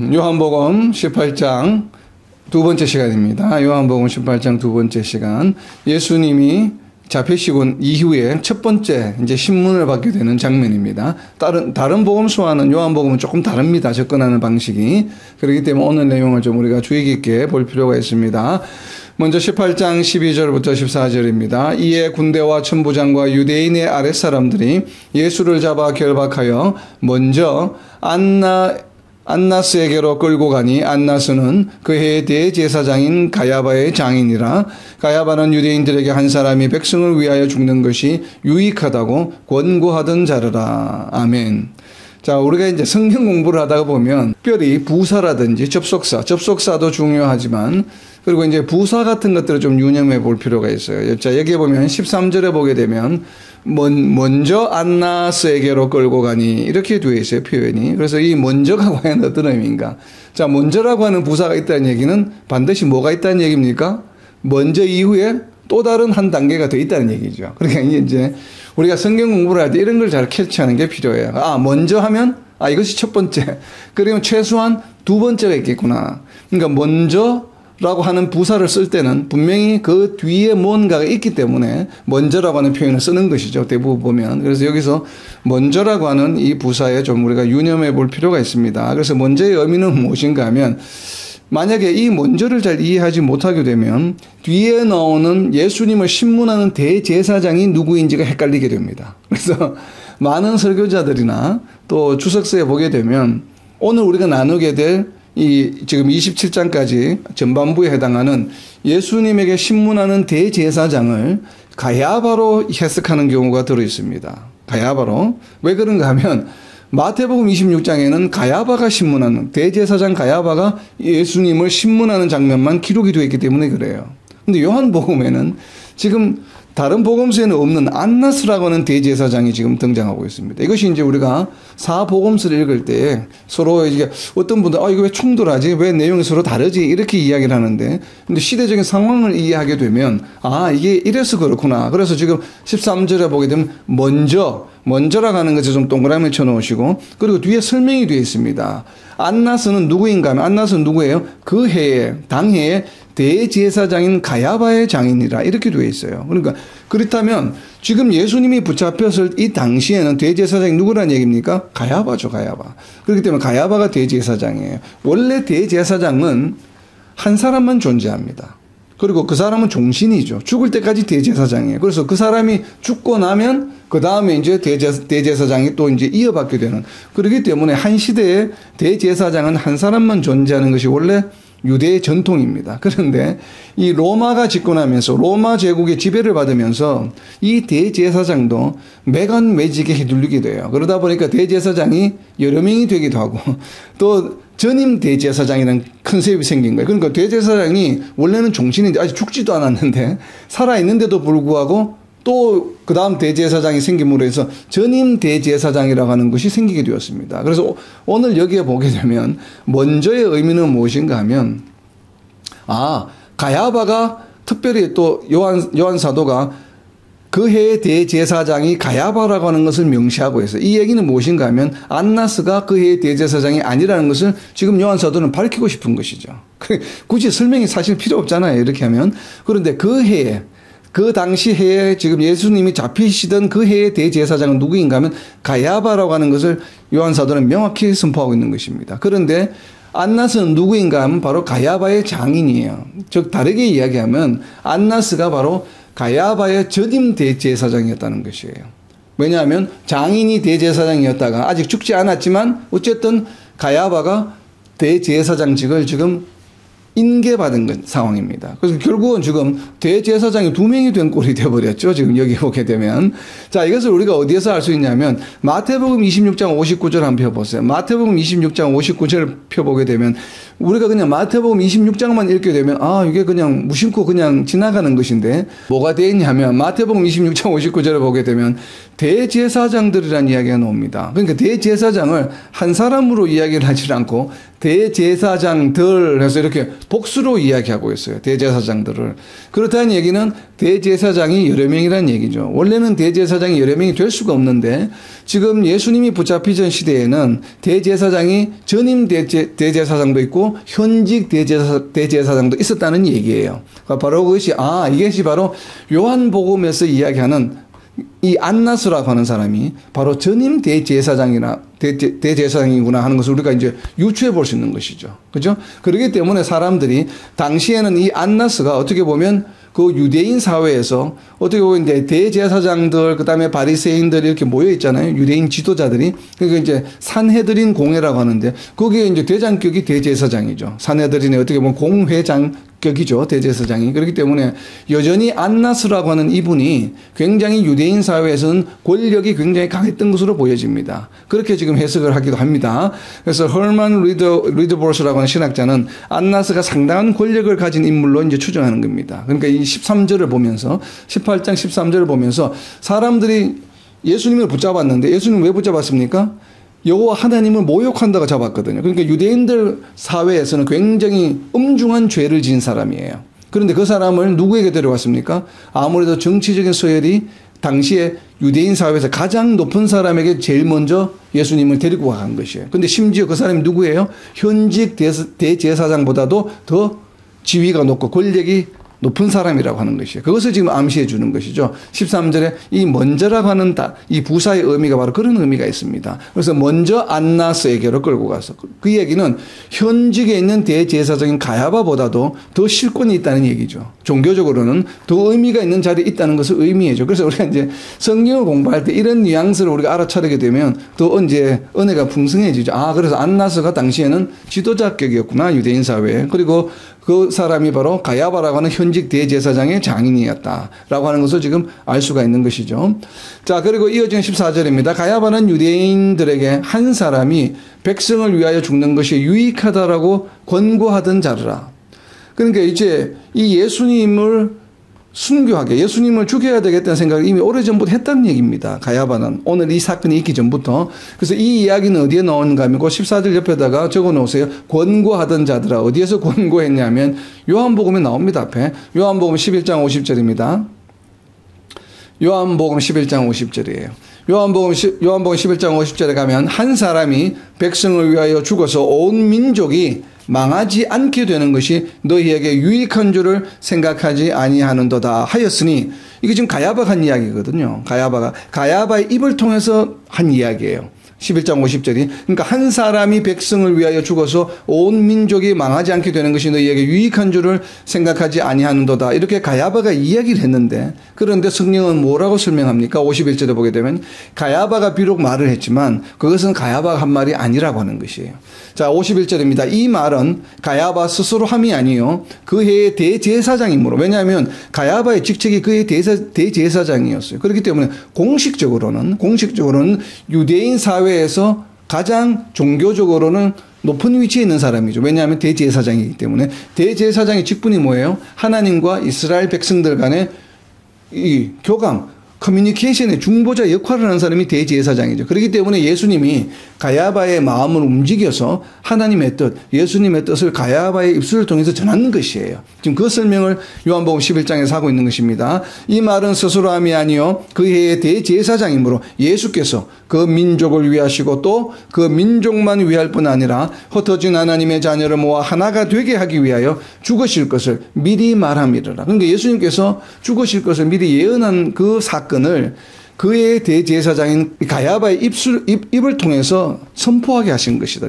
요한복음 18장 두 번째 시간입니다. 요한복음 18장 두 번째 시간. 예수님이 잡히시고 이후에 첫 번째 이제 신문을 받게 되는 장면입니다. 다른 복음서와는 요한복음은 조금 다릅니다. 접근하는 방식이. 그렇기 때문에 오늘 내용을 좀 우리가 주의 깊게 볼 필요가 있습니다. 먼저 18장 12절부터 14절입니다. 이에 군대와 천부장과 유대인의 아랫사람들이 예수를 잡아 결박하여 먼저 안나스에게로 끌고 가니 안나스는 그 해의 대제사장인 가야바의 장인이라. 가야바는 유대인들에게 한 사람이 백성을 위하여 죽는 것이 유익하다고 권고하던 자르라. 아멘. 자, 우리가 이제 성경 공부를 하다가 보면 특별히 부사라든지 접속사도 중요하지만 그리고 이제 부사 같은 것들을 좀 유념해 볼 필요가 있어요. 자, 여기에 보면 13절에 보게 되면 먼저 안나스에게로 끌고 가니 이렇게 되어 있어요, 표현이. 그래서 이 먼저가 과연 어떤 의미인가? 자, 먼저라고 하는 부사가 있다는 얘기는 반드시 뭐가 있다는 얘기입니까? 먼저 이후에 또 다른 한 단계가 더 있다는 얘기죠. 그러니까 이제 우리가 성경 공부를 할 때 이런 걸 잘 캐치하는 게 필요해요. 먼저 하면 이것이 첫 번째. 그러면 최소한 두 번째가 있겠구나. 그러니까 먼저라고 하는 부사를 쓸 때는 분명히 그 뒤에 뭔가가 있기 때문에 먼저라고 하는 표현을 쓰는 것이죠. 대부분 보면. 그래서 여기서 먼저라고 하는 이 부사에 좀 우리가 유념해 볼 필요가 있습니다. 그래서 먼저의 의미는 무엇인가 하면 만약에 이 먼저를 잘 이해하지 못하게 되면 뒤에 나오는 예수님을 신문하는 대제사장이 누구인지가 헷갈리게 됩니다. 그래서 많은 설교자들이나 또 주석서에 보게 되면 오늘 우리가 나누게 될 이 지금 27장까지 전반부에 해당하는 예수님에게 신문하는 대제사장을 가야바로 해석하는 경우가 들어 있습니다. 가야바로. 왜 그런가 하면 마태복음 26장에는 가야바가 신문하는 대제사장 가야바가 예수님을 신문하는 장면만 기록이 되어 있기 때문에 그래요. 근데 요한복음에는 지금 다른 복음서에는 없는 안나스라고 하는 대제사장이 지금 등장하고 있습니다. 이것이 이제 우리가 사복음서를 읽을 때 서로 이게 어떤 분들 이거 왜 충돌하지? 왜 내용이 서로 다르지? 이렇게 이야기를 하는데 근데 시대적인 상황을 이해하게 되면 이게 이래서 그렇구나. 그래서 지금 13절에 보게 되면 먼저라고 하는 것에 좀 동그라미 쳐놓으시고 그리고 뒤에 설명이 되어 있습니다. 안나스는 누구인가 하면 안나스는 누구예요? 그 해에 당해에 대제사장인 가야바의 장인이라 이렇게 되어 있어요. 그러니까 그렇다면 지금 예수님이 붙잡혔을 이 당시에는 대제사장이 누구란 얘기입니까? 가야바죠, 가야바. 그렇기 때문에 가야바가 대제사장이에요. 원래 대제사장은 한 사람만 존재합니다. 그리고 그 사람은 종신이죠. 죽을 때까지 대제사장이에요. 그래서 그 사람이 죽고 나면 그 다음에 이제 대제사장이 또 이제 이어받게 되는. 그렇기 때문에 한 시대에 대제사장은 한 사람만 존재하는 것이 원래 유대의 전통입니다. 그런데 이 로마가 집권하면서 로마 제국의 지배를 받으면서 이 대제사장도 매간매직에 휘둘리게 돼요. 그러다 보니까 대제사장이 여러 명이 되기도 하고 또 전임 대제사장이라는 컨셉이 생긴 거예요. 그러니까 대제사장이 원래는 종신인데 아직 죽지도 않았는데 살아있는데도 불구하고 또 그 다음 대제사장이 생김으로 해서 전임 대제사장이라고 하는 것이 생기게 되었습니다. 그래서 오늘 여기에 보게 되면 먼저의 의미는 무엇인가 하면 가야바가 특별히 또 요한 사도가 그 해의 대제사장이 가야바라고 하는 것을 명시하고 있어요. 이 얘기는 무엇인가 하면 안나스가 그 해의 대제사장이 아니라는 것을 지금 요한 사도는 밝히고 싶은 것이죠. 굳이 설명이 사실 필요 없잖아요. 이렇게 하면. 그런데 그 당시 해에 지금 예수님이 잡히시던 그 해의 대제사장은 누구인가 하면 가야바라고 하는 것을 요한 사도는 명확히 선포하고 있는 것입니다. 그런데 안나스는 누구인가 하면 바로 가야바의 장인이에요. 즉 다르게 이야기하면 안나스가 바로 가야바의 전임 대제사장이었다는 것이에요. 왜냐하면 장인이 대제사장이었다가 아직 죽지 않았지만 어쨌든 가야바가 대제사장직을 지금 인계받은 상황입니다. 그래서 결국은 지금 대제사장이 2명이 된 꼴이 되어버렸죠. 지금 여기 보게 되면. 자, 이것을 우리가 어디에서 알 수 있냐면 마태복음 26장 59절 한번 펴보세요. 마태복음 26장 59절 펴보게 되면 우리가 그냥 마태복음 26장만 읽게 되면 이게 그냥 무심코 그냥 지나가는 것인데 뭐가 되어 있냐면 마태복음 26장 59절을 보게 되면 대제사장들이라는 이야기가 나옵니다. 그러니까 대제사장을 한 사람으로 이야기를 하지 않고 대제사장들 해서 이렇게 복수로 이야기하고 있어요. 대제사장들을. 그렇다는 얘기는 대제사장이 여러 명이라는 얘기죠. 원래는 대제사장이 여러 명이 될 수가 없는데 지금 예수님이 붙잡히던 시대에는 대제사장이 전임 대제사장도 있고 현직 대제사장도 있었다는 얘기예요. 바로 그것이 이것이 바로 요한복음에서 이야기하는 이 안나스라고 하는 사람이 바로 전임 대제사장이구나 하는 것을 우리가 이제 유추해 볼 수 있는 것이죠. 그죠? 그렇기 때문에 사람들이 당시에는 이 안나스가 어떻게 보면 그 유대인 사회에서 어떻게 보면 이제 대제사장들, 그 다음에 바리새인들이 이렇게 모여 있잖아요. 유대인 지도자들이. 그러니까 이제 산헤드린 공회라고 하는데 거기에 이제 대장격이 대제사장이죠. 산헤드린의 어떻게 보면 공회장격이죠. 대제사장이. 그렇기 때문에 여전히 안나스라고 하는 이분이 굉장히 유대인 사회에서는 권력이 굉장히 강했던 것으로 보여집니다. 그렇게 지금 해석을 하기도 합니다. 그래서 헐만 리드보스라고 하는 신학자는 안나스가 상당한 권력을 가진 인물로 이제 추정하는 겁니다. 그러니까 이 13절을 보면서 18장 13절을 보면서 사람들이 예수님을 붙잡았는데 예수님 왜 붙잡았습니까? 여호와 하나님을 모욕한다고 잡았거든요. 그러니까 유대인들 사회에서는 굉장히 엄중한 죄를 지은 사람이에요. 그런데 그 사람을 누구에게 데려갔습니까? 아무래도 정치적인 서열이 당시에 유대인 사회에서 가장 높은 사람에게 제일 먼저 예수님을 데리고 간 것이에요. 그런데 심지어 그 사람이 누구예요? 현직 대제사장보다도 더 지위가 높고 권력이 높은 사람이라고 하는 것이에요. 그것을 지금 암시해 주는 것이죠. 13절에 이 먼저라고 하는 이 부사의 의미가 바로 그런 의미가 있습니다. 그래서 먼저 안나스에게로 끌고 가서 그 얘기는 현직에 있는 대제사장인 가야바보다도 더 실권이 있다는 얘기죠. 종교적으로는 더 의미가 있는 자리에 있다는 것을 의미해줘. 그래서 우리가 이제 성경을 공부할 때 이런 뉘앙스를 우리가 알아차리게 되면 더 이제 은혜가 풍성해지죠. 그래서 안나스가 당시에는 지도자격이었구나, 유대인 사회에. 그리고 그 사람이 바로 가야바라고 하는 현직 대제사장의 장인이었다라고 하는 것을 지금 알 수가 있는 것이죠. 자, 그리고 이어지는 14절입니다. 가야바는 유대인들에게 한 사람이 백성을 위하여 죽는 것이 유익하다라고 권고하던 자르라. 그러니까 이제 이 예수님을 순교하게, 예수님을 죽여야 되겠다는 생각을 이미 오래전부터 했다는 얘기입니다. 가야바는. 오늘 이 사건이 있기 전부터. 그래서 이 이야기는 어디에 나오는가 하면 그 14절 옆에다가 적어 놓으세요. 권고하던 자들아. 어디에서 권고했냐면 요한복음에 나옵니다. 앞에. 요한복음 11장 50절입니다. 요한복음 11장 50절이에요. 요한복음 11장 50절에 가면 한 사람이 백성을 위하여 죽어서 온 민족이 망하지 않게 되는 것이 너희에게 유익한 줄을 생각하지 아니하는도다 하였으니 이게 지금 가야바가 한 이야기거든요. 가야바의 입을 통해서 한 이야기예요. 11장 50절이. 그러니까 한 사람이 백성을 위하여 죽어서 온 민족이 망하지 않게 되는 것이 너희에게 유익한 줄을 생각하지 아니하는도다. 이렇게 가야바가 이야기를 했는데 그런데 성령은 뭐라고 설명합니까? 51절에 보게 되면 가야바가 비록 말을 했지만 그것은 가야바가 한 말이 아니라고 하는 것이에요. 자, 51절입니다. 이 말은 가야바 스스로 함이 아니요 그 해의 대제사장이므로. 왜냐하면 가야바의 직책이 그의 대제사장이었어요. 그렇기 때문에 공식적으로는 유대인 사회에서 가장 종교적으로는 높은 위치에 있는 사람이죠. 왜냐하면 대제사장이기 때문에. 대제사장의 직분이 뭐예요? 하나님과 이스라엘 백성들 간의 이 교감, 커뮤니케이션의 중보자 역할을 하는 사람이 대제사장이죠. 그렇기 때문에 예수님이 가야바의 마음을 움직여서 하나님의 뜻, 예수님의 뜻을 가야바의 입술을 통해서 전하는 것이에요. 지금 그 설명을 요한복음 11장에서 하고 있는 것입니다. 이 말은 스스로 함이 아니요 그 해의 대제사장이므로 예수께서 그 민족을 위하시고 또 그 민족만 위할 뿐 아니라 흩어진 하나님의 자녀를 모아 하나가 되게 하기 위하여 죽으실 것을 미리 말함이라. 그러니까 예수님께서 죽으실 것을 미리 예언한 그 사건을 그의 대제사장인 가야바의 입을 통해서 선포하게 하신 것이다.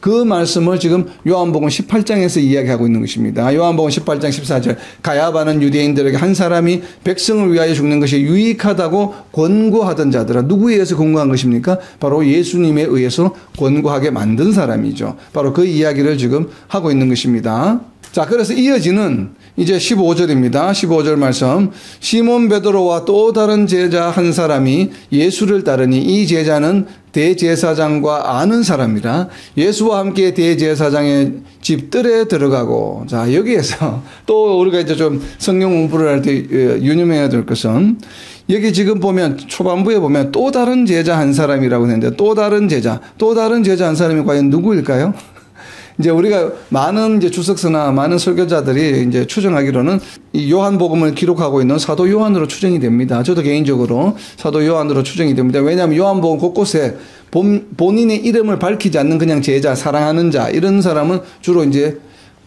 그 말씀을 지금 요한복음 18장에서 이야기하고 있는 것입니다. 요한복음 18장 14절 가야바는 유대인들에게 한 사람이 백성을 위하여 죽는 것이 유익하다고 권고하던 자들아. 누구에 의해서 권고한 것입니까? 바로 예수님에 의해서 권고하게 만든 사람이죠. 바로 그 이야기를 지금 하고 있는 것입니다. 자, 그래서 이어지는 이제 15절입니다. 15절 말씀. 시몬 베드로와 또 다른 제자 한 사람이 예수를 따르니 이 제자는 대제사장과 아는 사람이라 예수와 함께 대제사장의 집들에 들어가고. 자, 여기에서 또 우리가 이제 좀 성경 공부를 할 때 유념해야 될 것은 여기 지금 보면 초반부에 보면 또 다른 제자 한 사람이라고 했는데 또 다른 제자 한 사람이 과연 누구일까요? 이제 우리가 많은 이제 주석서나 많은 설교자들이 이제 추정하기로는 이 요한복음을 기록하고 있는 사도 요한으로 추정이 됩니다. 저도 개인적으로 사도 요한으로 추정이 됩니다. 왜냐하면 요한복음 곳곳에 본인의 이름을 밝히지 않는 그냥 제자, 사랑하는 자 이런 사람은 주로 이제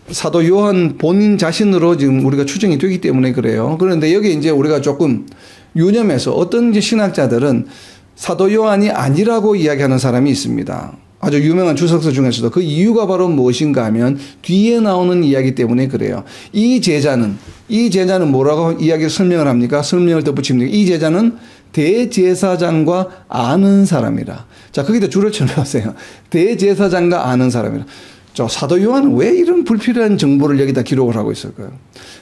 사도 요한 본인 자신으로 지금 우리가 추정이 되기 때문에 그래요. 그런데 여기 이제 우리가 조금 유념해서 어떤 이제 신학자들은 사도 요한이 아니라고 이야기하는 사람이 있습니다. 아주 유명한 주석서 중에서도 그 이유가 바로 무엇인가 하면 뒤에 나오는 이야기 때문에 그래요. 이 제자는 뭐라고 이야기를 설명을 합니까? 설명을 덧붙입니다. 이 제자는 대제사장과 아는 사람이라. 자, 거기다 줄을 쳐놓으세요. 대제사장과 아는 사람이라. 저 사도 요한은 왜 이런 불필요한 정보를 여기다 기록을 하고 있을까요?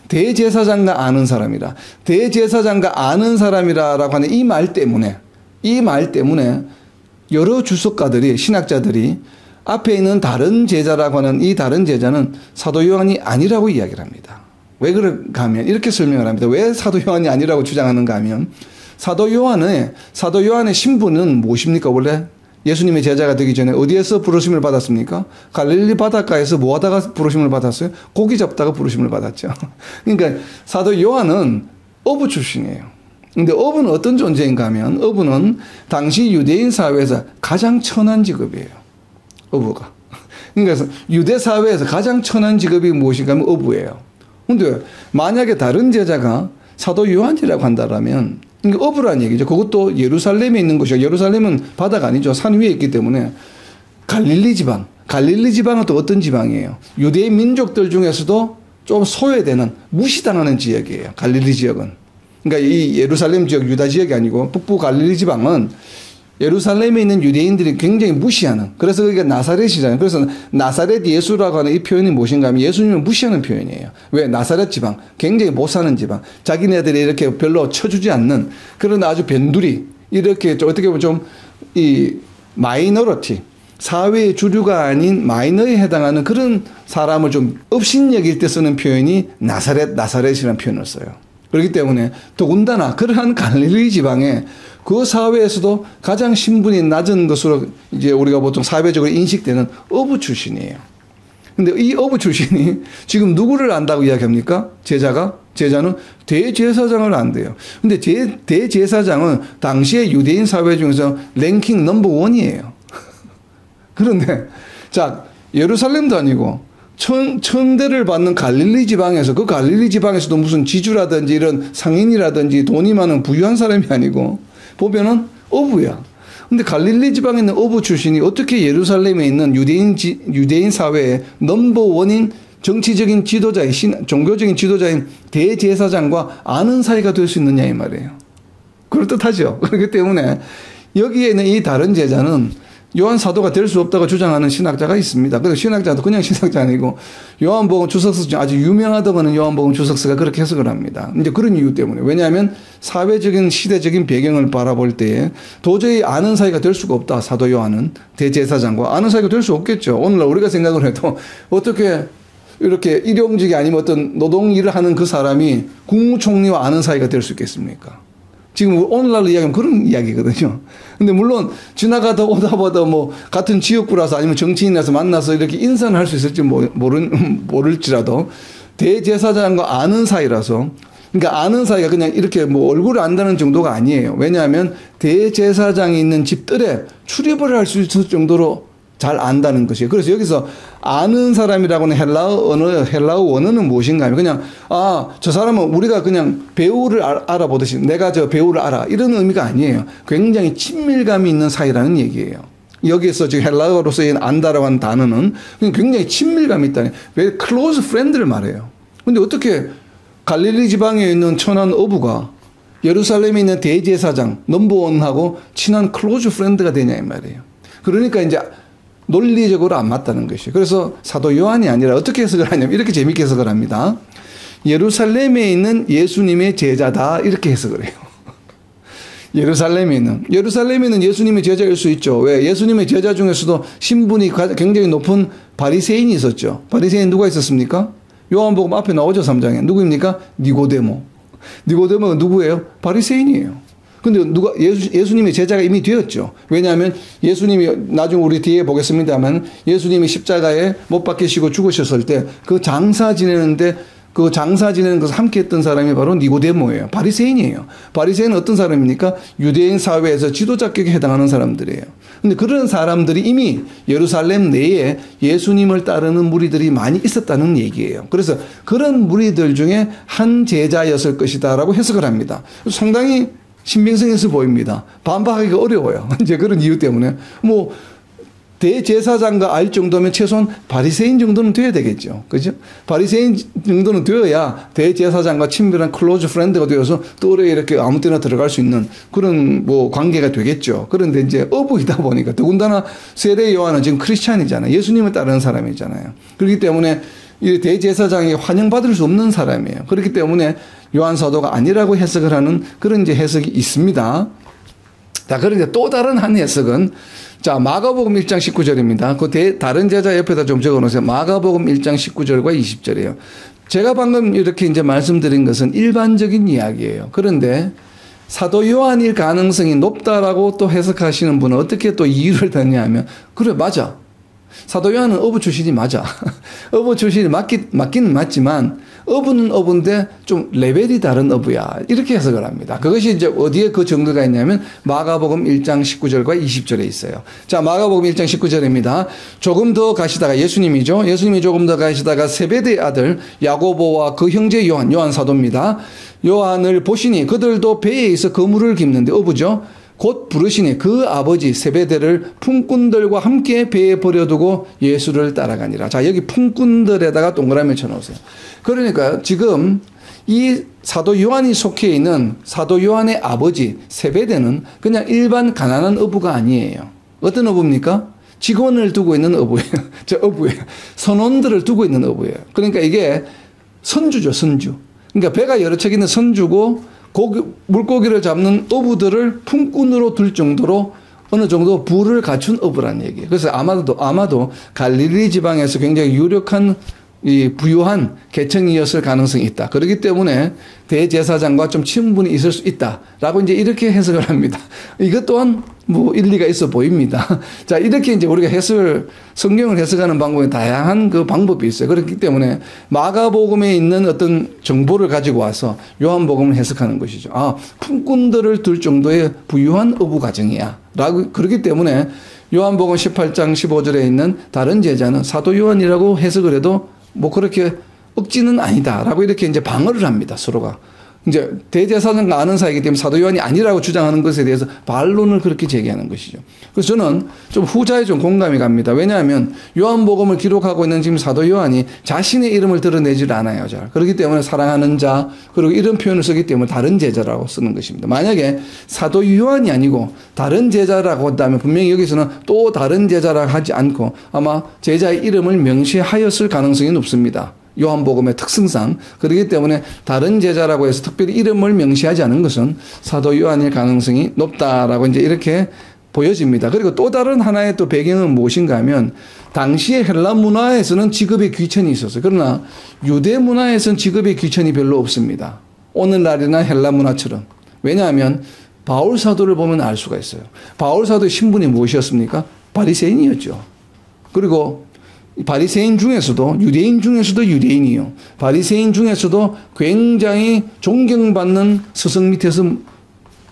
대제사장과 아는 사람이라. 대제사장과 아는 사람이라고 하는 이 말 때문에 여러 주석가들이, 신학자들이 앞에 있는 다른 제자라고 하는 이 다른 제자는 사도 요한이 아니라고 이야기를 합니다. 왜 그런가 하면 이렇게 설명을 합니다. 왜 사도 요한이 아니라고 주장하는가 하면 사도 요한의 신분은 무엇입니까? 원래 예수님의 제자가 되기 전에 어디에서 부르심을 받았습니까? 갈릴리 바닷가에서 뭐 하다가 부르심을 받았어요? 고기 잡다가 부르심을 받았죠. 그러니까 사도 요한은 어부 출신이에요. 근데 어부는 어떤 존재인가 하면 어부는 당시 유대인 사회에서 가장 천한 직업이에요. 어부가. 그러니까 유대 사회에서 가장 천한 직업이 무엇인가 하면 어부예요. 근데 만약에 다른 제자가 사도 요한이라고 한다면 그러니까 어부라는 얘기죠. 그것도 예루살렘에 있는 곳이요. 예루살렘은 바다가 아니죠. 산 위에 있기 때문에 갈릴리 지방은 또 어떤 지방이에요? 유대인 민족들 중에서도 좀 소외되는 무시당하는 지역이에요. 갈릴리 지역은. 그러니까 이 예루살렘 지역, 유다 지역이 아니고 북부 갈릴리 지방은 예루살렘에 있는 유대인들이 굉장히 무시하는, 그래서 그게 나사렛이잖아요. 그래서 나사렛 예수라고 하는 이 표현이 무엇인가 하면 예수님을 무시하는 표현이에요. 왜? 나사렛 지방, 굉장히 못 사는 지방, 자기네들이 이렇게 별로 쳐주지 않는 그런 아주 변두리, 이렇게 어떻게 보면 좀 이 마이너리티, 사회의 주류가 아닌 마이너에 해당하는 그런 사람을 좀 업신여길 때 쓰는 표현이 나사렛이라는 표현을 써요. 그렇기 때문에 더군다나 그러한 갈릴리 지방에 그 사회에서도 가장 신분이 낮은 것으로 이제 우리가 보통 사회적으로 인식되는 어부 출신이에요. 근데 이 어부 출신이 지금 누구를 안다고 이야기합니까? 제자는 대제사장을 안대요. 근데 대제사장은 당시의 유대인 사회 중에서 랭킹 넘버 원이에요. 그런데 자, 예루살렘도 아니고 천대를 받는 갈릴리 지방에서 그 갈릴리 지방에서도 무슨 지주라든지 이런 상인이라든지 돈이 많은 부유한 사람이 아니고 보면은 어부야. 근데 갈릴리 지방에 있는 어부 출신이 어떻게 예루살렘에 있는 유대인 사회의 넘버 원인 정치적인 지도자인 종교적인 지도자인 대제사장과 아는 사이가 될 수 있느냐 이 말이에요. 그럴듯하죠. 그렇기 때문에 여기에 있는 이 다른 제자는 요한 사도가 될 수 없다고 주장하는 신학자가 있습니다. 그래서 신학자도 그냥 신학자 아니고 요한복음 주석서 중 아주 유명하다고 하는 요한복음 주석서가 그렇게 해석을 합니다. 이제 그런 이유 때문에. 왜냐하면 사회적인 시대적인 배경을 바라볼 때에 도저히 아는 사이가 될 수가 없다. 사도 요한은 대제사장과 아는 사이가 될 수 없겠죠. 오늘날 우리가 생각을 해도 어떻게 이렇게 일용직이 아니면 어떤 노동 일을 하는 그 사람이 국무총리와 아는 사이가 될 수 있겠습니까? 지금 오늘날로 이야기하면 그런 이야기거든요. 근데 물론 지나가다 오다 보다 뭐 같은 지역구라서 아니면 정치인이라서 만나서 이렇게 인사는 할 수 있을지 모를지라도 대제사장과 아는 사이라서, 그러니까 아는 사이가 그냥 이렇게 뭐 얼굴을 안다는 정도가 아니에요. 왜냐하면 대제사장이 있는 집들에 출입을 할 수 있을 정도로 잘 안다는 것이에요. 그래서 여기서 아는 사람이라고는 헬라어 원어는 무엇인가 하면 그냥, 저 사람은 우리가 그냥 배우를 알아보듯이 내가 저 배우를 알아. 이런 의미가 아니에요. 굉장히 친밀감이 있는 사이라는 얘기예요. 여기에서 지금 헬라어로 쓰인 안다라고 하는 단어는 굉장히 친밀감이 있다는, very close friend를 말해요. 근데 어떻게 갈릴리 지방에 있는 천한 어부가 예루살렘에 있는 대제사장, 넘버원하고 친한 클로즈 프렌드가 되냐 이 말이에요. 그러니까 이제 논리적으로 안 맞다는 것이에요. 그래서 사도 요한이 아니라 어떻게 해석을 하냐면 이렇게 재밌게 해석을 합니다. 예루살렘에 있는 예수님의 제자다 이렇게 해석을 해요. 예루살렘에 있는 예수님의 제자일 수 있죠. 왜? 예수님의 제자 중에서도 신분이 굉장히 높은 바리새인이 있었죠. 바리새인 누가 있었습니까? 요한복음 앞에 나오죠. 3장에. 누구입니까? 니고데모가 누구예요? 바리새인이에요. 근데 예수님의 제자가 이미 되었죠. 왜냐하면 예수님이, 나중에 우리 뒤에 보겠습니다만, 예수님이 십자가에 못 박히시고 죽으셨을 때 그 장사 지내는 것을 함께 했던 사람이 바로 니고데모예요. 바리새인이에요. 바리새인은 어떤 사람입니까? 유대인 사회에서 지도자격에 해당하는 사람들이에요. 근데 그런 사람들이 이미 예루살렘 내에 예수님을 따르는 무리들이 많이 있었다는 얘기예요. 그래서 그런 무리들 중에 한 제자였을 것이다라고 해석을 합니다. 상당히 신빙성 있어 보입니다. 반박하기가 어려워요. 이제 그런 이유 때문에. 뭐, 대제사장과 알 정도면 최소한 바리새인 정도는 돼야 되겠죠. 그죠? 바리새인 정도는 되어야 대제사장과 친밀한 클로즈 프렌드가 되어서 또래 이렇게 아무 때나 들어갈 수 있는 그런 뭐 관계가 되겠죠. 그런데 이제 어부이다 보니까 더군다나 세례 요한은 지금 크리스찬이잖아요. 예수님을 따르는 사람이잖아요. 그렇기 때문에 이 대제사장이 환영받을 수 없는 사람이에요. 그렇기 때문에 요한 사도가 아니라고 해석을 하는 그런 이제 해석이 있습니다. 자, 그런데 또 다른 한 해석은 자, 마가복음 1장 19절입니다. 그 다른 제자 옆에다 좀 적어 놓으세요. 마가복음 1장 19절과 20절이에요. 제가 방금 이렇게 이제 말씀드린 것은 일반적인 이야기예요. 그런데 사도 요한일 가능성이 높다라고 또 해석하시는 분은 어떻게 또 이유를 드냐면, 그래, 맞아. 사도 요한은 어부 출신이 맞아. 어부 출신이 맞기는 맞지만 어부는 어부인데 좀 레벨이 다른 어부야. 이렇게 해석을 합니다. 그것이 이제 어디에 그 정도가 있냐면 마가복음 1장 19절과 20절에 있어요. 자, 마가복음 1장 19절입니다. 조금 더 가시다가 예수님이죠. 예수님이 조금 더 가시다가 세베대의 아들 야고보와 그 형제 요한 사도입니다. 요한을 보시니 그들도 배에 있어 그물을 깁는데 어부죠. 곧 부르시니 그 아버지 세베대를 품꾼들과 함께 배에 버려두고 예수를 따라가니라. 자, 여기 품꾼들에다가 동그라미를 쳐놓으세요. 그러니까 지금 이 사도 요한이 속해 있는 사도 요한의 아버지 세베대는 그냥 일반 가난한 어부가 아니에요. 어떤 어부입니까? 직원을 두고 있는 어부예요. 저 어부예요. 선원들을 두고 있는 어부예요. 그러니까 이게 선주죠, 선주. 그러니까 배가 여러 척 있는 선주고 물고기를 잡는 어부들을 품꾼으로 둘 정도로 어느 정도 부를 갖춘 어부란 얘기예요. 그래서 아마도 갈릴리 지방에서 굉장히 유력한 이 부유한 계층이었을 가능성이 있다. 그렇기 때문에 대제사장과 좀 친분이 있을 수 있다라고 이제 이렇게 해석을 합니다. 이것 또한 뭐 일리가 있어 보입니다. 자, 이렇게 이제 우리가 성경을 해석하는 방법에 다양한 그 방법이 있어요. 그렇기 때문에 마가복음에 있는 어떤 정보를 가지고 와서 요한복음을 해석하는 것이죠. 아, 품꾼들을 둘 정도의 부유한 어부 가정이야. 라고, 그렇기 때문에 요한복음 18장 15절에 있는 다른 제자는 사도 요한이라고 해석을 해도 뭐 그렇게 억지는 아니다라고 이렇게 이제 방어를 합니다. 서로가. 이제 대제사장과 아는 사이이기 때문에 사도 요한이 아니라고 주장하는 것에 대해서 반론을 그렇게 제기하는 것이죠. 그래서 저는 좀 후자에 좀 공감이 갑니다. 왜냐하면 요한복음을 기록하고 있는 지금 사도 요한이 자신의 이름을 드러내질 않아요. 잘. 그렇기 때문에 사랑하는 자, 그리고 이런 표현을 쓰기 때문에 다른 제자라고 쓰는 것입니다. 만약에 사도 요한이 아니고 다른 제자라고 한다면 분명히 여기서는 또 다른 제자라고 하지 않고 아마 제자의 이름을 명시하였을 가능성이 높습니다. 요한복음의 특성상. 그렇기 때문에 다른 제자라고 해서 특별히 이름을 명시하지 않은 것은 사도 요한일 가능성이 높다라고 이제 이렇게 보여집니다. 그리고 또 다른 하나의 또 배경은 무엇인가 하면 당시의 헬라 문화에서는 직업의 귀천이 있었어요. 그러나 유대 문화에서는 직업의 귀천이 별로 없습니다. 오늘날이나 헬라 문화처럼. 왜냐하면 바울 사도를 보면 알 수가 있어요. 바울 사도의 신분이 무엇이었습니까? 바리새인이었죠. 그리고 바리새인 중에서도 유대인 중에서도 유대인이요. 바리새인 중에서도 굉장히 존경받는 스승 밑에서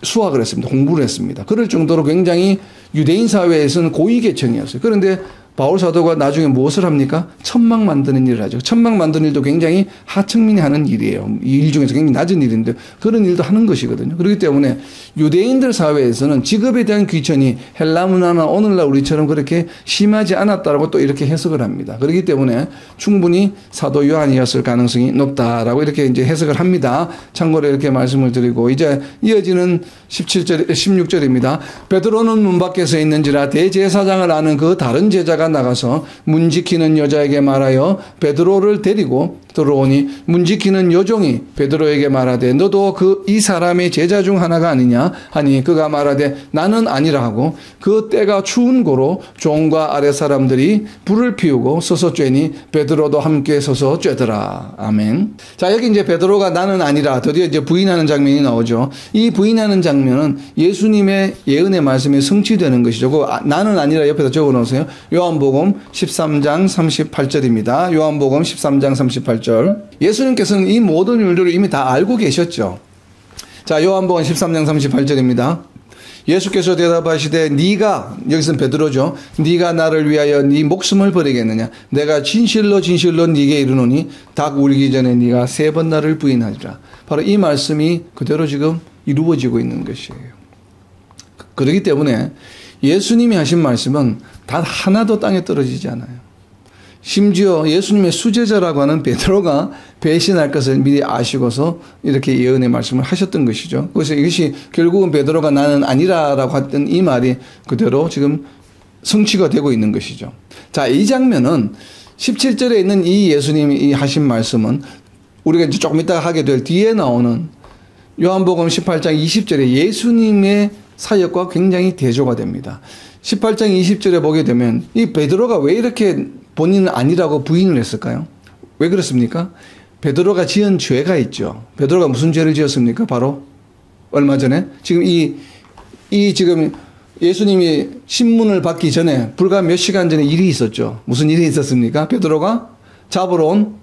수학을 했습니다. 공부를 했습니다. 그럴 정도로 굉장히 유대인 사회에서는 고위 계층이었어요. 그런데 바울 사도가 나중에 무엇을 합니까? 천막 만드는 일을 하죠. 천막 만드는 일도 굉장히 하층민이 하는 일이에요. 이 일 중에서 굉장히 낮은 일인데 그런 일도 하는 것이거든요. 그렇기 때문에 유대인들 사회에서는 직업에 대한 귀천이 헬라 문화나 오늘날 우리처럼 그렇게 심하지 않았다라고 또 이렇게 해석을 합니다. 그렇기 때문에 충분히 사도 요한이었을 가능성이 높다라고 이렇게 이제 해석을 합니다. 참고로 이렇게 말씀을 드리고 이제 이어지는 16절입니다. 베드로는 문 밖에 서 있는지라 대제사장을 아는 그 다른 제자가 나가서 문 지키는 여자에게 말하여 베드로를 데리고 들어오니 문지키는 여종이 베드로에게 말하되 너도 이 사람의 제자 중 하나가 아니냐 하니 그가 말하되 나는 아니라 하고 그 때가 추운 고로 종과 아랫 사람들이 불을 피우고 서서 쬐니 베드로도 함께 서서 쬐더라. 아멘. 자, 여기 이제 베드로가 나는 아니라 드디어 이제 부인하는 장면이 나오죠. 이 부인하는 장면은 예수님의 예언의 말씀이 성취되는 것이죠. 그 나는 아니라 옆에다 적어 놓으세요. 요한복음 13장 38절입니다. 요한복음 13장 38절. 예수님께서는 이 모든 일들을 이미 다 알고 계셨죠. 자, 요한복음 13장 38절입니다. 예수께서 대답하시되 네가, 여기서는 베드로죠. 네가 나를 위하여 네 목숨을 버리겠느냐. 내가 진실로 진실로 네게 이르노니 닭 울기 전에 네가 3번 나를 부인하리라. 바로 이 말씀이 그대로 지금 이루어지고 있는 것이에요. 그렇기 때문에 예수님이 하신 말씀은 단 하나도 땅에 떨어지지 않아요. 심지어 예수님의 수제자라고 하는 베드로가 배신할 것을 미리 아시고서 이렇게 예언의 말씀을 하셨던 것이죠. 그래서 이것이 결국은 베드로가 나는 아니라라고 했던 이 말이 그대로 지금 성취가 되고 있는 것이죠. 자, 이 장면은 17절에 있는 이 예수님이 하신 말씀은 우리가 이제 조금 이따 하게 될 뒤에 나오는 요한복음 18장 20절에 예수님의 사역과 굉장히 대조가 됩니다. 18장 20절에 보게 되면 이 베드로가 왜 이렇게 본인은 아니라고 부인을 했을까요? 왜 그렇습니까? 베드로가 지은 죄가 있죠. 베드로가 무슨 죄를 지었습니까? 바로 얼마 전에 지금 지금 예수님이 신문을 받기 전에 불과 몇 시간 전에 일이 있었죠. 무슨 일이 있었습니까? 베드로가 잡으러 온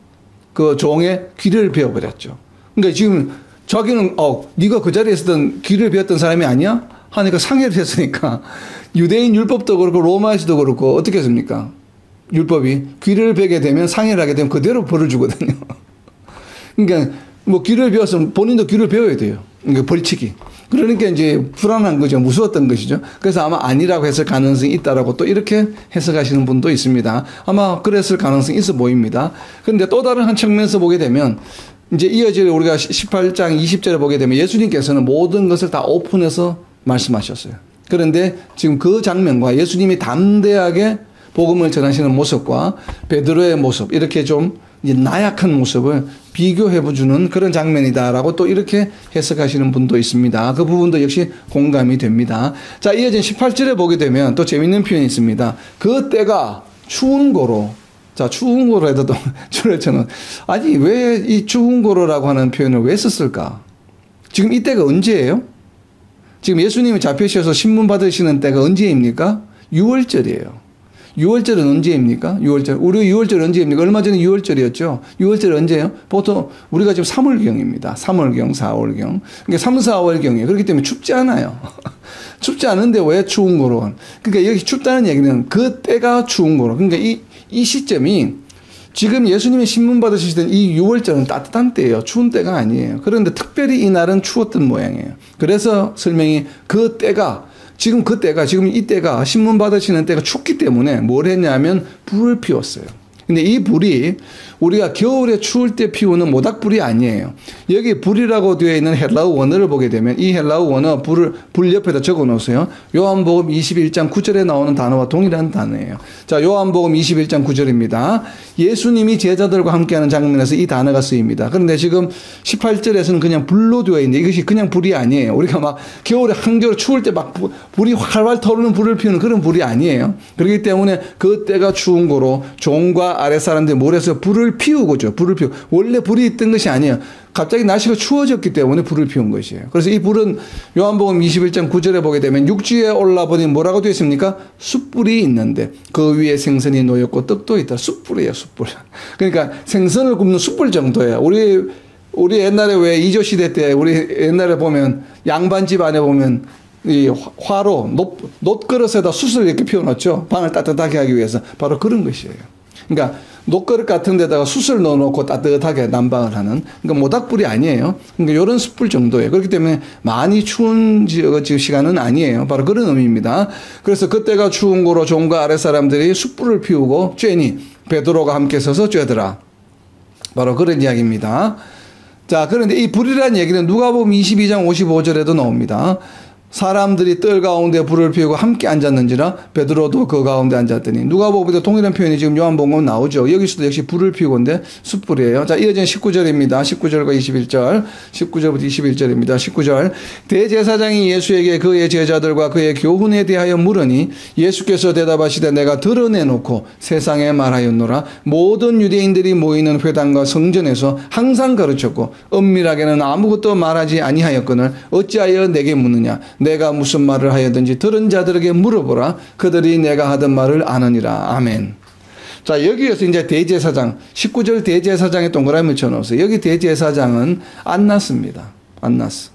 그 종의 귀를 베어버렸죠. 그러니까 지금 자기는 네가 그 자리에 있었던 귀를 베었던 사람이 아니야? 하니까 상해를 했으니까 유대인 율법도 그렇고 로마에서도 그렇고 어떻게 했습니까? 율법이 귀를 베게 되면 상해를 하게 되면 그대로 벌을 주거든요. 그러니까 뭐 귀를 베었으면 본인도 귀를 베어야 돼요. 그러니까 벌칙이. 그러니까 이제 불안한 거죠. 무서웠던 것이죠. 그래서 아마 아니라고 했을 가능성이 있다라고 또 이렇게 해석하시는 분도 있습니다. 아마 그랬을 가능성이 있어 보입니다. 그런데 또 다른 한 측면에서 보게 되면 이제 이어질 우리가 18장 20절에 보게 되면 예수님께서는 모든 것을 다 오픈해서 말씀하셨어요. 그런데 지금 그 장면과 예수님이 담대하게 복음을 전하시는 모습과 베드로의 모습, 이렇게 좀 이제 나약한 모습을 비교해주는 그런 장면이다라고 또 이렇게 해석하시는 분도 있습니다. 그 부분도 역시 공감이 됩니다. 자, 이어진 18절에 보게 되면 또 재밌는 표현이 있습니다. 그 때가 추운 고로. 자, 추운 고로 해도 또 줄을 쳐는 아니, 왜 이 추운 고로라고 하는 표현을 왜 썼을까? 지금 이때가 언제예요? 지금 예수님이 잡히셔서 신문 받으시는 때가 언제입니까? 6월절이에요. 6월절은 언제입니까? 6월절. 우리 6월절 언제입니까? 얼마 전에 6월절이었죠. 6월절 언제예요? 보통 우리가 지금 3월경입니다. 3월경, 4월경. 그러니까 3, 4월경이에요. 그렇기 때문에 춥지 않아요. 춥지 않은데 왜 추운 거로? 그러니까 여기 춥다는 얘기는 그 때가 추운 거로. 그러니까 이 시점이 지금 예수님이 신문 받으시던 이 6월절은 따뜻한 때예요. 추운 때가 아니에요. 그런데 특별히 이 날은 추웠던 모양이에요. 그래서 설명이 그 때가 지금 이 때가 신문 받으시는 때가 춥기 때문에 뭘 했냐면 불을 피웠어요. 근데 이 불이 우리가 겨울에 추울 때 피우는 모닥불이 아니에요. 여기 불이라고 되어 있는 헬라어 원어를 보게 되면 이 헬라어 원어 불 옆에다 적어 놓으세요. 요한복음 21장 9절에 나오는 단어와 동일한 단어예요. 자, 요한복음 21장 9절입니다. 예수님이 제자들과 함께하는 장면에서 이 단어가 쓰입니다. 그런데 지금 18절에서는 그냥 불로 되어 있는데 이것이 그냥 불이 아니에요. 우리가 막 겨울에 한겨울 추울 때 막 불이 활활 타오르는 불을 피우는 그런 불이 아니에요. 그렇기 때문에 그 때가 추운 거로 종과 아랫사람들이 몰아서 불을 피우고죠. 불을 피우고. 원래 불이 있던 것이 아니에요. 갑자기 날씨가 추워졌기 때문에 불을 피운 것이에요. 그래서 이 불은 요한복음 21장 9절에 보게 되면 육지에 올라보니 뭐라고 되어 있습니까? 숯불이 있는데 그 위에 생선이 놓였고 떡도 있다. 숯불이에요, 숯불. 그러니까 생선을 굽는 숯불 정도예요. 우리 옛날에 왜 이조시대 때 우리 옛날에 보면 양반집 안에 보면 이 화로 놋그릇에다 숯을 이렇게 피워놓죠. 방을 따뜻하게 하기 위해서. 바로 그런 것이에요. 그러니까 놋그릇 같은 데다가 숯을 넣어놓고 따뜻하게 난방을 하는, 그러니까 모닥불이 아니에요. 그러니까 이런 숯불 정도예요. 그렇기 때문에 많이 추운 시간은 아니에요. 바로 그런 의미입니다. 그래서 그때가 추운 고로 종과 아랫 사람들이 숯불을 피우고 쬐니 베드로가 함께 서서 쬐더라. 바로 그런 이야기입니다. 자, 그런데 이 불이라는 얘기는 누가복음 22장 55절에도 나옵니다. 사람들이 뜰 가운데 불을 피우고 함께 앉았는지라 베드로도 그 가운데 앉았더니. 누가복음에도 동일한 표현이 지금 요한복음에 나오죠. 여기서도 역시 불을 피우고인데 숯불이에요. 자, 이어진 19절입니다. 19절과 21절. 19절부터 21절입니다. 19절. 대제사장이 예수에게 그의 제자들과 그의 교훈에 대하여 물으니 예수께서 대답하시되 내가 드러내놓고 세상에 말하였노라. 모든 유대인들이 모이는 회당과 성전에서 항상 가르쳤고 엄밀하게는 아무것도 말하지 아니하였거늘 어찌하여 내게 묻느냐. 내가 무슨 말을 하여든지 들은 자들에게 물어보라. 그들이 내가 하던 말을 아느니라. 아멘. 자, 여기에서 이제 대제사장, 19절 대제사장에 동그라미를 쳐놓으세요. 여기 대제사장은 안나스입니다. 안나스.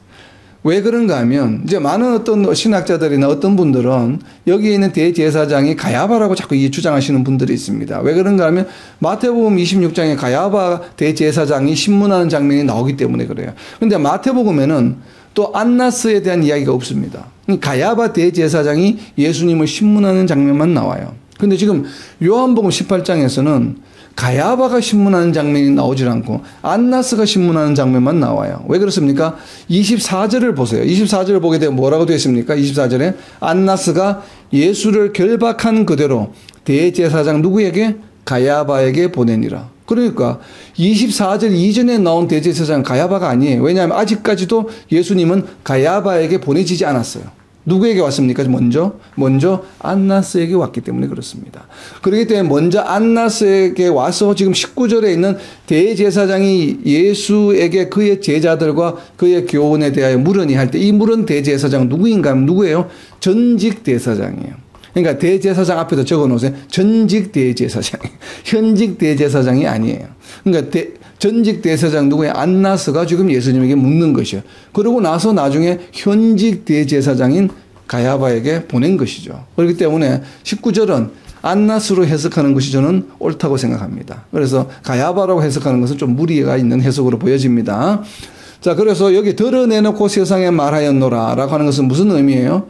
왜 그런가 하면, 이제 많은 어떤 신학자들이나 어떤 분들은 여기에 있는 대제사장이 가야바라고 자꾸 주장하시는 분들이 있습니다. 왜 그런가 하면 마태복음 26장에 가야바 대제사장이 신문하는 장면이 나오기 때문에 그래요. 근데 마태복음에는 또 안나스에 대한 이야기가 없습니다. 가야바 대제사장이 예수님을 신문하는 장면만 나와요. 근데 지금 요한복음 18장에서는 가야바가 신문하는 장면이 나오질 않고 안나스가 신문하는 장면만 나와요. 왜 그렇습니까? 24절을 보세요. 24절을 보게 되면 뭐라고 되어 있습니까? 24절에 안나스가 예수를 결박한 그대로 대제사장 누구에게? 가야바에게 보내니라. 그러니까 24절 이전에 나온 대제사장은 가야바가 아니에요. 왜냐하면 아직까지도 예수님은 가야바에게 보내지지 않았어요. 누구에게 왔습니까? 먼저 안나스에게 왔기 때문에 그렇습니다. 그렇기 때문에 먼저 안나스에게 와서 지금 19절에 있는 대제사장이 예수에게 그의 제자들과 그의 교훈에 대하여 물으니 할 때 이 물은 대제사장은 누구인가 하면 누구예요? 전직 대사장이에요. 그러니까 대제사장 앞에다 적어 놓으세요. 전직 대제사장. 현직 대제사장이 아니에요. 그러니까 전직 대제사장 누구예요? 안나스가 지금 예수님에게 묻는 것이요. 그러고 나서 나중에 현직 대제사장인 가야바에게 보낸 것이죠. 그렇기 때문에 19절은 안나스로 해석하는 것이 저는 옳다고 생각합니다. 그래서 가야바라고 해석하는 것은 좀 무리가 있는 해석으로 보여집니다. 자, 그래서 여기 드러내놓고 세상에 말하였노라 라고 하는 것은 무슨 의미예요?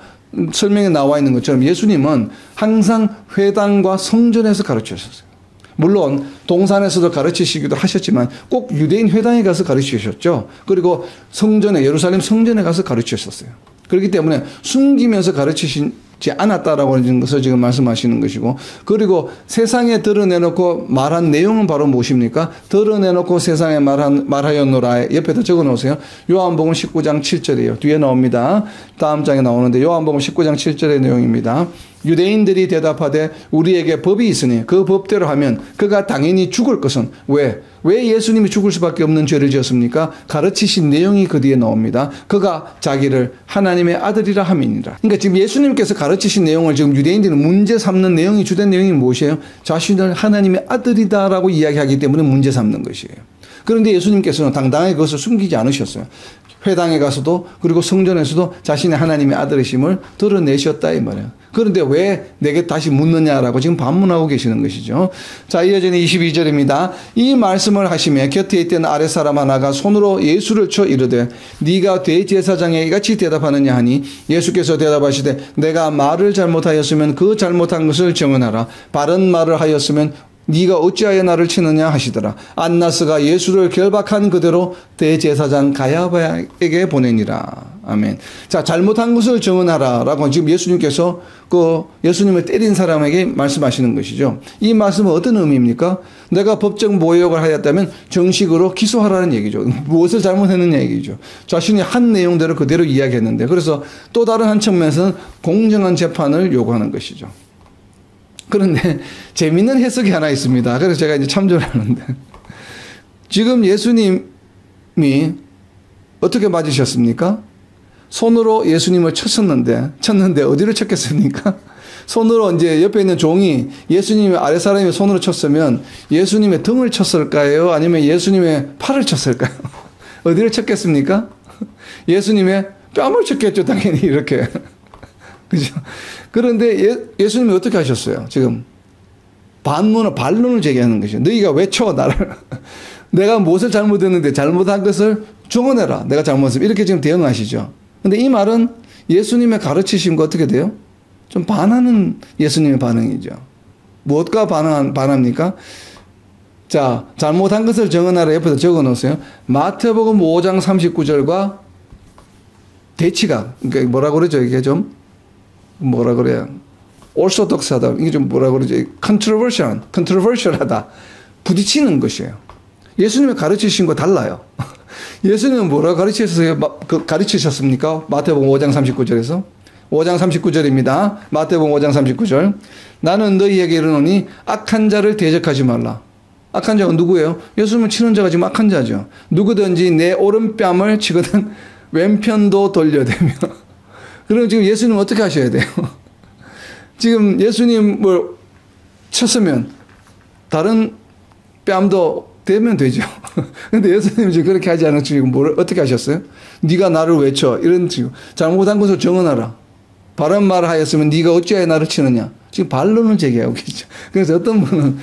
설명에 나와 있는 것처럼 예수님은 항상 회당과 성전에서 가르치셨어요. 물론 동산에서도 가르치시기도 하셨지만 꼭 유대인 회당에 가서 가르치셨죠. 그리고 성전에, 예루살렘 성전에 가서 가르치셨어요. 그렇기 때문에 숨기면서 가르치지 않았다라고 하는 것을 지금 말씀하시는 것이고, 그리고 세상에 드러내놓고 말한 내용은 바로 무엇입니까? 드러내놓고 세상에 말하였노라. 옆에다 적어 놓으세요. 요한복음 19장 7절이에요. 뒤에 나옵니다. 다음 장에 나오는데 요한복음 19장 7절의 내용입니다. 유대인들이 대답하되 우리에게 법이 있으니 그 법대로 하면 그가 당연히 죽을 것은 왜 예수님이 죽을 수밖에 없는 죄를 지었습니까? 가르치신 내용이 그 뒤에 나옵니다. 그가 자기를 하나님의 아들이라 함이니라. 그러니까 지금 예수님께서 가르치신 내용을 지금 유대인들은 문제 삼는 내용이, 주된 내용이 무엇이에요? 자신을 하나님의 아들이다라고 이야기하기 때문에 문제 삼는 것이에요. 그런데 예수님께서는 당당하게 그것을 숨기지 않으셨어요. 회당에 가서도, 그리고 성전에서도 자신의 하나님의 아들이심을 드러내셨다 이 말이에요. 그런데 왜 내게 다시 묻느냐라고 지금 반문하고 계시는 것이죠. 자, 이어지는 22절입니다. 이 말씀을 하시며 곁에 있던 아랫사람 하나가 손으로 예수를 쳐 이르되 네가 대제사장에게 이같이 대답하느냐 하니 예수께서 대답하시되 내가 말을 잘못하였으면 그 잘못한 것을 정언하라. 바른 말을 하였으면 네가 어찌하여 나를 치느냐 하시더라. 안나스가 예수를 결박한 그대로 대제사장 가야바에게 보내니라. 아멘. 자, 잘못한 것을 정언하라라고 지금 예수님께서 예수님을 때린 사람에게 말씀하시는 것이죠. 이 말씀은 어떤 의미입니까? 내가 법적 모욕을 하였다면 정식으로 기소하라는 얘기죠. 무엇을 잘못했느냐 얘기죠. 자신이 한 내용대로 그대로 이야기했는데, 그래서 또 다른 한 측면에서는 공정한 재판을 요구하는 것이죠. 그런데 재미있는 해석이 하나 있습니다. 그래서 제가 이제 참조를 하는데, 지금 예수님이 어떻게 맞으셨습니까? 손으로 예수님을 쳤는데 어디를 쳤겠습니까? 손으로, 이제 옆에 있는 종이 예수님의 아랫사람이 손으로 쳤으면 예수님의 등을 쳤을까요? 아니면 예수님의 팔을 쳤을까요? 어디를 쳤겠습니까? 예수님의 뺨을 쳤겠죠, 당연히 이렇게. 그죠? 그런데 예수님이 어떻게 하셨어요? 지금 반론을 제기하는 것이죠. 너희가 왜 쳐 나를? 내가 무엇을 잘못했는데 잘못한 것을 증언해라. 내가 잘못했으면 이렇게 지금 대응하시죠. 근데 이 말은 예수님의 가르치심과 어떻게 돼요? 좀 반하는 예수님의 반응이죠. 무엇과 반합니까? 자, 잘못한 것을 증언하라 옆에서 적어 놓으세요. 마태복음 5장 39절과 대치가, 그러니까 뭐라 그러죠? 이게 좀, 뭐라 그래요? orthodox하다. 이게 좀 뭐라 그러죠? controversial하다. 부딪히는 것이에요. 예수님의 가르치신 거 달라요. 예수님은 뭐라 가르치셨습니까? 마태복음 5장 39절에서. 5장 39절입니다. 마태복음 5장 39절. 나는 너희에게 이르노니 악한 자를 대적하지 말라. 악한 자가 누구예요? 예수님은 치는 자가 지금 악한 자죠. 누구든지 내 오른뺨을 치거든 왼편도 돌려대며. 그럼 지금 예수님은 어떻게 하셔야 돼요? 지금 예수님을 쳤으면 다른 뺨도 대면 되죠. 근데 예수님은 지금 그렇게 하지 않았죠. 지금 어떻게 하셨어요? 네가 나를 왜 쳐? 이런 지금 잘못한 것을 정언하라. 바른 말을 하였으면 네가 어찌하여 나를 치느냐. 지금 반론을 제기하고 계시죠. 그래서 어떤 분은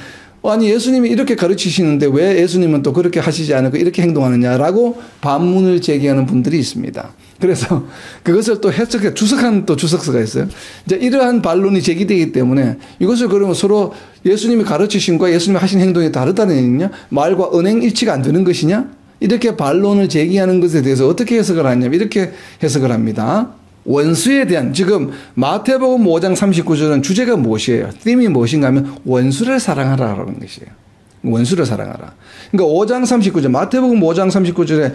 아니 예수님이 이렇게 가르치시는데 왜 예수님은 또 그렇게 하시지 않고 이렇게 행동하느냐라고 반문을 제기하는 분들이 있습니다. 그래서 그것을 또 해석해 주석한 또 주석서가 있어요. 이제 이러한 반론이 제기되기 때문에 이것을 그러면 서로 예수님이 가르치신 것과 예수님이 하신 행동이 다르다는 얘기냐? 말과 언행 일치가 안 되는 것이냐? 이렇게 반론을 제기하는 것에 대해서 어떻게 해석을 하냐면 이렇게 해석을 합니다. 원수에 대한, 지금 마태복음 5장 39절은 주제가 무엇이에요? them이 무엇인가 하면 원수를 사랑하라라는 것이에요. 원수를 사랑하라. 그러니까 5장 39절, 마태복음 5장 39절에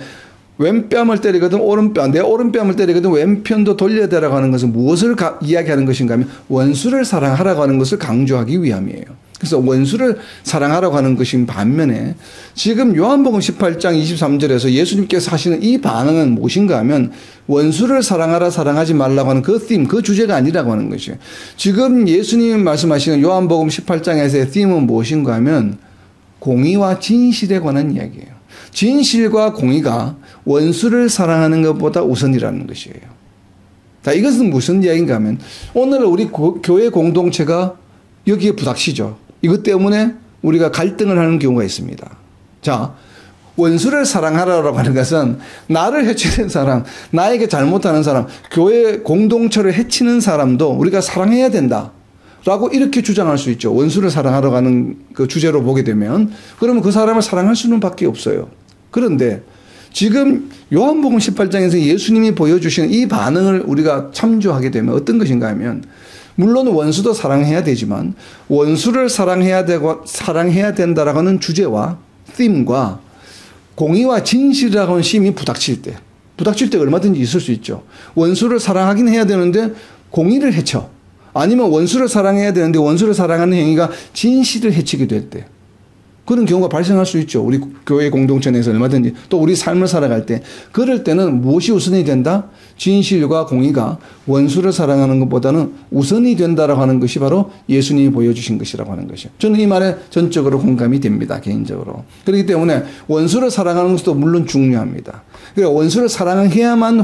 왼뺨을 때리거든 오른뺨, 내 오른뺨을 때리거든 왼편도 돌려대라고 하는 것은 무엇을 이야기하는 것인가 하면 원수를 사랑하라고 하는 것을 강조하기 위함이에요. 그래서 원수를 사랑하라고 하는 것인 반면에 지금 요한복음 18장 23절에서 예수님께서 하시는 이 반응은 무엇인가 하면 원수를 사랑하라 사랑하지 말라고 하는 그 theme, 그 주제가 아니라고 하는 것이에요. 지금 예수님이 말씀하시는 요한복음 18장에서의 theme은 무엇인가 하면 공의와 진실에 관한 이야기예요. 진실과 공의가 원수를 사랑하는 것보다 우선이라는 것이에요. 자, 이것은 무슨 이야기인가 하면 오늘 우리 교회 공동체가 여기에 부닥치죠. 이것 때문에 우리가 갈등을 하는 경우가 있습니다. 자, 원수를 사랑하라고 하는 것은 나를 해치는 사람, 나에게 잘못하는 사람, 교회 공동체를 해치는 사람도 우리가 사랑해야 된다. 라고 이렇게 주장할 수 있죠. 원수를 사랑하러 가는 그 주제로 보게 되면. 그러면 그 사람을 사랑할 수는 밖에 없어요. 그런데 지금 요한복음 18장에서 예수님이 보여주시는 이 반응을 우리가 참조하게 되면 어떤 것인가 하면 물론 원수도 사랑해야 되지만 원수를 사랑해야 된다라고 하는 주제와 theme과 공의와 진실이라고 하는 심이 부닥칠 때 얼마든지 있을 수 있죠. 원수를 사랑하긴 해야 되는데 공의를 해쳐. 아니면 원수를 사랑해야 되는데 원수를 사랑하는 행위가 진실을 해치게 될 때. 그런 경우가 발생할 수 있죠. 우리 교회 공동체 내에서 얼마든지. 또 우리 삶을 살아갈 때. 그럴 때는 무엇이 우선이 된다? 진실과 공의가 원수를 사랑하는 것보다는 우선이 된다라고 하는 것이 바로 예수님이 보여주신 것이라고 하는 것이에요. 저는 이 말에 전적으로 공감이 됩니다. 개인적으로. 그렇기 때문에 원수를 사랑하는 것도 물론 중요합니다. 그러니까 원수를 사랑해야만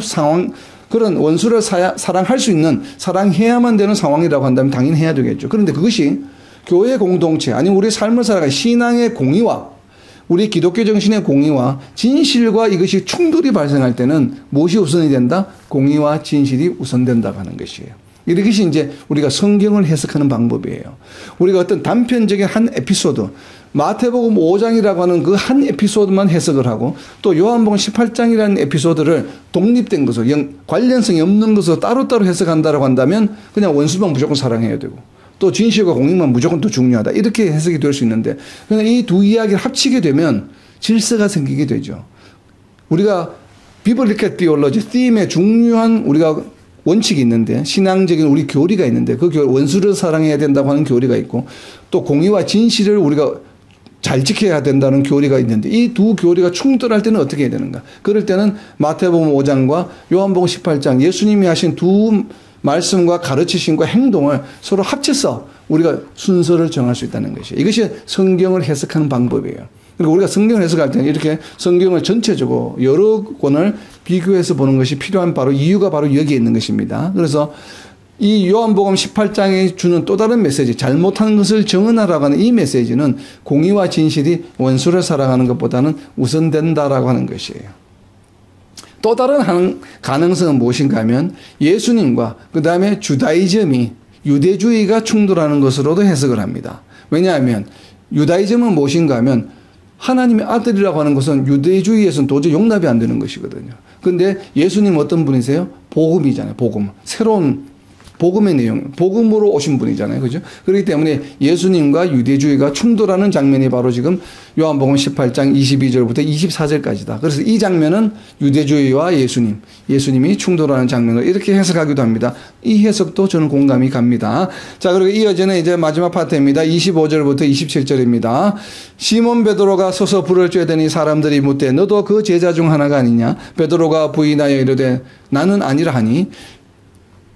그런 원수를 사랑할 수 있는, 사랑해야만 되는 상황이라고 한다면 당연히 해야 되겠죠. 그런데 그것이 교회 공동체, 아니 우리 삶을 살아갈 신앙의 공의와 우리 기독교 정신의 공의와 진실과 이것이 충돌이 발생할 때는 무엇이 우선이 된다? 공의와 진실이 우선된다고 하는 것이에요. 이것이 이제 우리가 성경을 해석하는 방법이에요. 우리가 어떤 단편적인 한 에피소드, 마태복음 5장이라고 하는 그 한 에피소드만 해석을 하고 또 요한복음 18장이라는 에피소드를 독립된 것으로 관련성이 없는 것으로 따로따로 해석한다고 한다면 그냥 원수만 무조건 사랑해야 되고 또 진실과 공의만 무조건 또 중요하다. 이렇게 해석이 될 수 있는데 그냥 이 두 이야기를 합치게 되면 질서가 생기게 되죠. 우리가 비블리컬 티올로지, theme의 중요한 우리가 원칙이 있는데 신앙적인 우리 교리가 있는데 그 원수를 사랑해야 된다고 하는 교리가 있고 또 공의와 진실을 우리가 잘 지켜야 된다는 교리가 있는데 이 두 교리가 충돌할 때는 어떻게 해야 되는가? 그럴 때는 마태복음 5장과 요한복음 18장 예수님이 하신 두 말씀과 가르치심과 행동을 서로 합쳐서 우리가 순서를 정할 수 있다는 것이에요. 이것이 성경을 해석하는 방법이에요. 그리고 우리가 성경을 해석할 때는 이렇게 성경을 전체적으로 여러 권을 비교해서 보는 것이 필요한 바로 이유가 바로 여기에 있는 것입니다. 그래서 이 요한복음 18장에 주는 또 다른 메시지, 잘못하는 것을 정언하라고 하는 이 메시지는 공의와 진실이 원수를 사랑하는 것보다는 우선된다라고 하는 것이에요. 또 다른 가능성은 무엇인가 하면 예수님과 그 다음에 주다이즘이 유대주의가 충돌하는 것으로도 해석을 합니다. 왜냐하면 유다이즘은 무엇인가 하면 하나님의 아들이라고 하는 것은 유대주의에서는 도저히 용납이 안 되는 것이거든요. 근데 예수님 어떤 분이세요? 복음이잖아요. 복음. 새로운 복음의 내용, 복음으로 오신 분이잖아요. 그죠? 그렇기 때문에 예수님과 유대주의가 충돌하는 장면이 바로 지금 요한복음 18장 22절부터 24절까지다. 그래서 이 장면은 유대주의와 예수님이 충돌하는 장면으로 이렇게 해석하기도 합니다. 이 해석도 저는 공감이 갑니다. 자, 그리고 이어지는 이제 마지막 파트입니다. 25절부터 27절입니다. 시몬 베드로가 서서 불을 쬐더니 되니 사람들이 묻되 너도 그 제자 중 하나가 아니냐? 베드로가 부인하여 이르되 나는 아니라 하니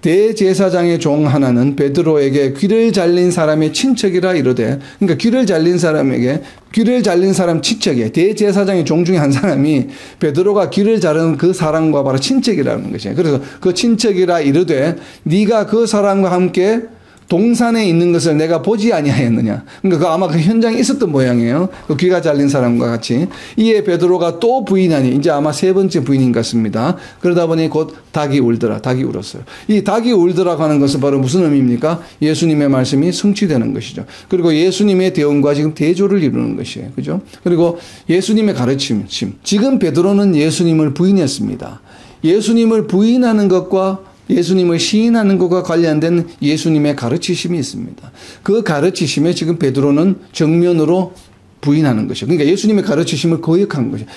대제사장의 종 하나는 베드로에게 귀를 잘린 사람의 친척이라 이르되, 그러니까 귀를 잘린 사람 친척이에요. 대제사장의 종 중에 한 사람이 베드로가 귀를 자른 그 사람과 바로 친척이라는 것이에요. 그래서 그 친척이라 이르되 네가 그 사람과 함께 동산에 있는 것을 내가 보지 아니하였느냐. 그러니까 아마 그 현장에 있었던 모양이에요. 그 귀가 잘린 사람과 같이. 이에 베드로가 또 부인하니, 이제 아마 세 번째 부인인 것 같습니다. 그러다 보니 곧 닭이 울더라. 닭이 울었어요. 이 닭이 울더라고 하는 것은 바로 무슨 의미입니까? 예수님의 말씀이 성취되는 것이죠. 그리고 예수님의 대응과 지금 대조를 이루는 것이에요. 그죠? 그리고 예수님의 가르침. 지금 베드로는 예수님을 부인했습니다. 예수님을 부인하는 것과 예수님을 시인하는 것과 관련된 예수님의 가르치심이 있습니다. 그 가르치심에 지금 베드로는 정면으로 부인하는 것이죠. 그러니까 예수님의 가르치심을 거역한 것이죠.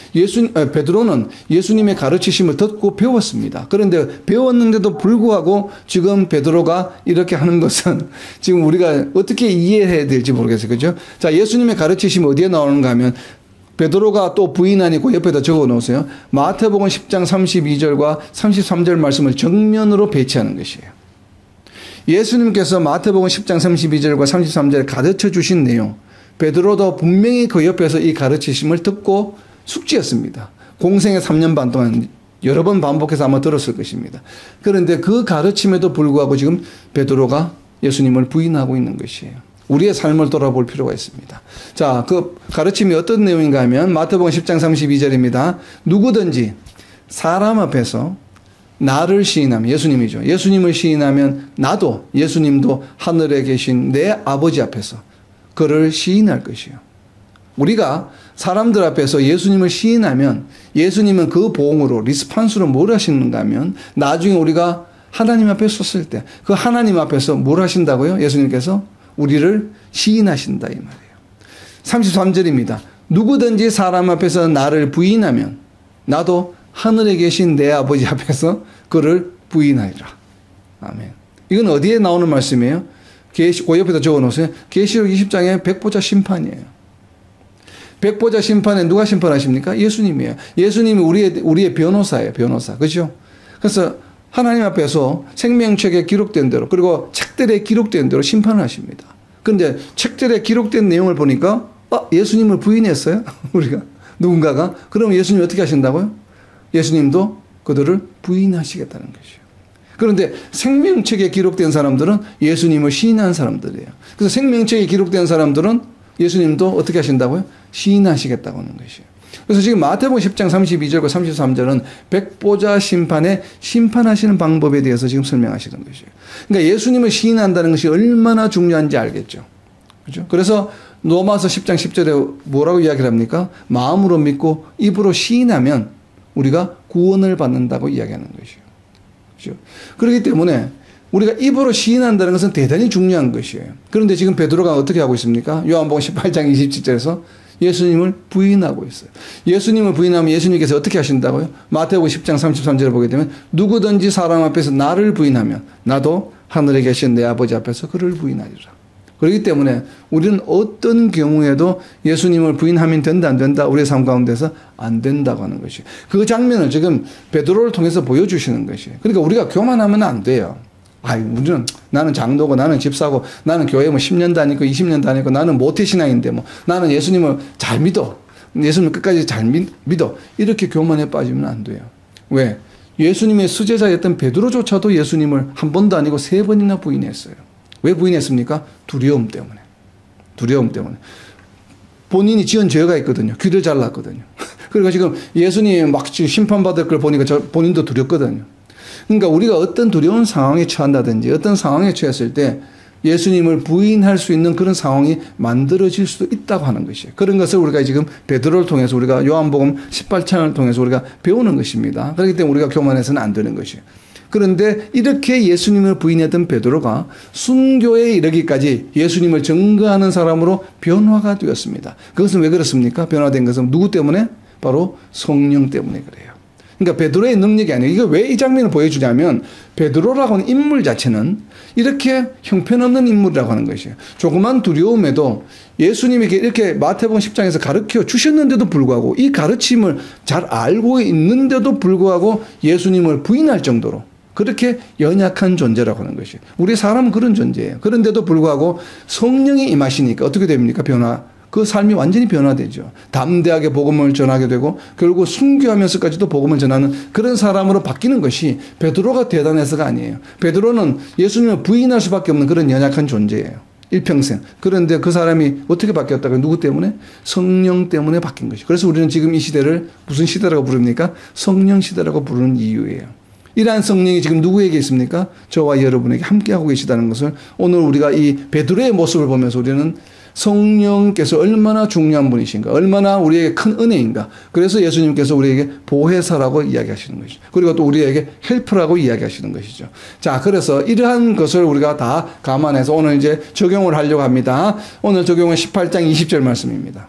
베드로는 예수님의 가르치심을 듣고 배웠습니다. 그런데 배웠는데도 불구하고 지금 베드로가 이렇게 하는 것은 지금 우리가 어떻게 이해해야 될지 모르겠어요. 그죠? 자, 예수님의 가르치심이 어디에 나오는가 하면 베드로가 또 부인하니 그 옆에다 적어 놓으세요. 마태복음 10장 32절과 33절 말씀을 정면으로 배치하는 것이에요. 예수님께서 마태복음 10장 32절과 33절에 가르쳐 주신 내용, 베드로도 분명히 그 옆에서 이 가르치심을 듣고 숙지했습니다. 공생의 3년 반 동안 여러 번 반복해서 아마 들었을 것입니다. 그런데 그 가르침에도 불구하고 지금 베드로가 예수님을 부인하고 있는 것이에요. 우리의 삶을 돌아볼 필요가 있습니다. 자, 그 가르침이 어떤 내용인가 하면 마태복음 10장 32절입니다. 누구든지 사람 앞에서 나를 시인하면, 예수님이죠. 예수님을 시인하면 나도, 예수님도 하늘에 계신 내 아버지 앞에서 그를 시인할 것이요. 우리가 사람들 앞에서 예수님을 시인하면 예수님은 그 보응으로, 리스판스로 뭘 하시는가 하면 나중에 우리가 하나님 앞에 섰을 때 그 하나님 앞에서 뭘 하신다고요? 예수님께서 우리를 시인하신다 이 말이에요. 33절입니다. 누구든지 사람 앞에서 나를 부인하면 나도 하늘에 계신 내 아버지 앞에서 그를 부인하리라. 아멘. 이건 어디에 나오는 말씀이에요? 그 옆에다 적어놓으세요. 계시록 20장의 백보자 심판이에요. 백보자 심판에 누가 심판하십니까? 예수님이에요. 예수님이 우리의 변호사예요. 변호사. 그렇죠? 그래서 하나님 앞에서 생명책에 기록된 대로, 그리고 책들에 기록된 대로 심판을 하십니다. 그런데 책들에 기록된 내용을 보니까 예수님을 부인했어요. 우리가 누군가가. 그럼 예수님 어떻게 하신다고요? 예수님도 그들을 부인하시겠다는 것이에요. 그런데 생명책에 기록된 사람들은 예수님을 시인한 사람들이에요. 그래서 생명책에 기록된 사람들은 예수님도 어떻게 하신다고요? 시인하시겠다고 하는 것이에요. 그래서 지금 마태복음 10장 32절과 33절은 백보자 심판에 심판하시는 방법에 대해서 지금 설명하시는 것이에요. 그러니까 예수님을 시인한다는 것이 얼마나 중요한지 알겠죠. 그렇죠? 그래서 로마서 10장 10절에 뭐라고 이야기를 합니까? 마음으로 믿고 입으로 시인하면 우리가 구원을 받는다고 이야기하는 것이에요. 그렇죠? 그렇기 때문에 우리가 입으로 시인한다는 것은 대단히 중요한 것이에요. 그런데 지금 베드로가 어떻게 하고 있습니까? 요한복음 18장 27절에서 예수님을 부인하고 있어요. 예수님을 부인하면 예수님께서 어떻게 하신다고요? 마태복음 10장 33절을 보게 되면 누구든지 사람 앞에서 나를 부인하면 나도 하늘에 계신 내 아버지 앞에서 그를 부인하리라. 그렇기 때문에 우리는 어떤 경우에도 예수님을 부인하면 된다 안 된다 우리의 삶 가운데서 안 된다고 하는 것이에요. 그 장면을 지금 베드로를 통해서 보여주시는 것이에요. 그러니까 우리가 교만하면 안 돼요. 우리는 나는 장로고 나는 집사고 나는 교회 10년 다니고 20년 다니고 나는 모태신앙인데 나는 예수님을 잘 믿어. 예수님을 끝까지 잘 믿어. 이렇게 교만에 빠지면 안 돼요. 왜? 예수님의 수제자였던 베드로조차도 예수님을 한 번도 아니고 3번이나 부인했어요. 왜 부인했습니까? 두려움 때문에. 두려움 때문에. 본인이 지은 죄가 있거든요. 귀를 잘랐거든요. 그러니까 지금 예수님이 막 심판받을 걸 보니까 본인도 두렵거든요. 그러니까 우리가 어떤 두려운 상황에 처한다든지 어떤 상황에 처했을 때 예수님을 부인할 수 있는 그런 상황이 만들어질 수도 있다고 하는 것이에요. 그런 것을 우리가 지금 베드로를 통해서 우리가 요한복음 18장을 통해서 우리가 배우는 것입니다. 그렇기 때문에 우리가 교만해서는 안 되는 것이에요. 그런데 이렇게 예수님을 부인했던 베드로가 순교에 이르기까지 예수님을 증거하는 사람으로 변화가 되었습니다. 그것은 왜 그렇습니까? 변화된 것은 누구 때문에? 바로 성령 때문에 그래요. 그러니까 베드로의 능력이 아니에요. 이거 왜 이 장면을 보여주냐면 베드로라고 하는 인물 자체는 이렇게 형편없는 인물이라고 하는 것이에요. 조그만 두려움에도 예수님에게 이렇게 마태복음 10장에서 가르쳐 주셨는데도 불구하고 이 가르침을 잘 알고 있는데도 불구하고 예수님을 부인할 정도로 그렇게 연약한 존재라고 하는 것이에요. 우리 사람은 그런 존재예요. 그런데도 불구하고 성령이 임하시니까 어떻게 됩니까? 그 삶이 완전히 변화되죠. 담대하게 복음을 전하게 되고 결국 순교하면서까지도 복음을 전하는 그런 사람으로 바뀌는 것이 베드로가 대단해서가 아니에요. 베드로는 예수님을 부인할 수밖에 없는 그런 연약한 존재예요. 일평생. 그런데 그 사람이 어떻게 바뀌었다고요? 누구 때문에? 성령 때문에 바뀐 것이죠. 그래서 우리는 지금 이 시대를 무슨 시대라고 부릅니까? 성령 시대라고 부르는 이유예요. 이러한 성령이 지금 누구에게 있습니까? 저와 여러분에게 함께하고 계시다는 것을 오늘 우리가 이 베드로의 모습을 보면서 우리는 성령께서 얼마나 중요한 분이신가, 얼마나 우리에게 큰 은혜인가. 그래서 예수님께서 우리에게 보혜사라고 이야기하시는 것이죠. 그리고 또 우리에게 헬프라고 이야기하시는 것이죠. 자, 그래서 이러한 것을 우리가 다 감안해서 오늘 이제 적용을 하려고 합니다. 오늘 적용은 18장 20절 말씀입니다.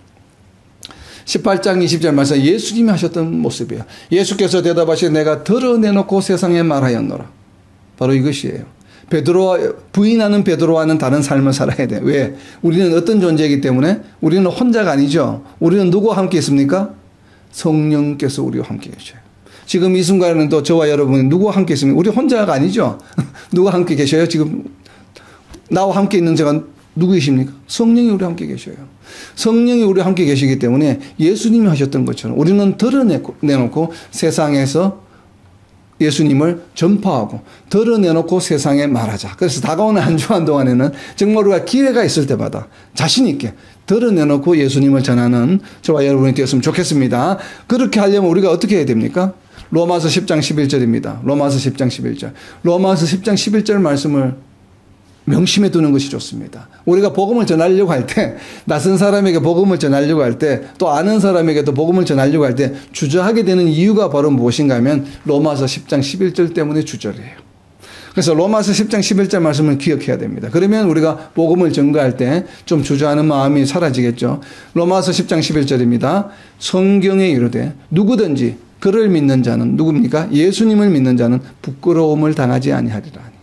18장 20절 말씀 예수님이 하셨던 모습이에요. 예수께서 대답하시되 내가 드러내놓고 세상에 말하였노라. 바로 이것이에요. 베드로와 부인하는 베드로와는 다른 삶을 살아야 돼. 왜? 우리는 어떤 존재이기 때문에 우리는 혼자가 아니죠. 우리는 누구와 함께 있습니까? 성령께서 우리와 함께 계셔요. 지금 이 순간에는 또 저와 여러분이 누구와 함께 있습니까? 우리 혼자가 아니죠. 누구와 함께 계셔요? 지금 나와 함께 있는 제가 누구이십니까? 성령이 우리와 함께 계셔요. 성령이 우리와 함께 계시기 때문에 예수님이 하셨던 것처럼 우리는 드러내놓고 세상에서 예수님을 전파하고 드러내놓고 세상에 말하자. 그래서 다가오는 한 주간 동안에는 정말 우리가 기회가 있을 때마다 자신 있게 드러내놓고 예수님을 전하는 저와 여러분이 되었으면 좋겠습니다. 그렇게 하려면 우리가 어떻게 해야 됩니까? 로마서 10장 11절입니다. 로마서 10장 11절. 로마서 10장 11절 말씀을 명심해 두는 것이 좋습니다. 우리가 복음을 전하려고 할 때, 낯선 사람에게 복음을 전하려고 할 때, 또 아는 사람에게도 복음을 전하려고 할 때 주저하게 되는 이유가 바로 무엇인가 하면 로마서 10장 11절 때문에 주저해요. 그래서 로마서 10장 11절 말씀을 기억해야 됩니다. 그러면 우리가 복음을 전가할 때 좀 주저하는 마음이 사라지겠죠. 로마서 10장 11절입니다. 성경에 이르되 누구든지 그를 믿는 자는 누굽니까? 예수님을 믿는 자는 부끄러움을 당하지 아니하리라.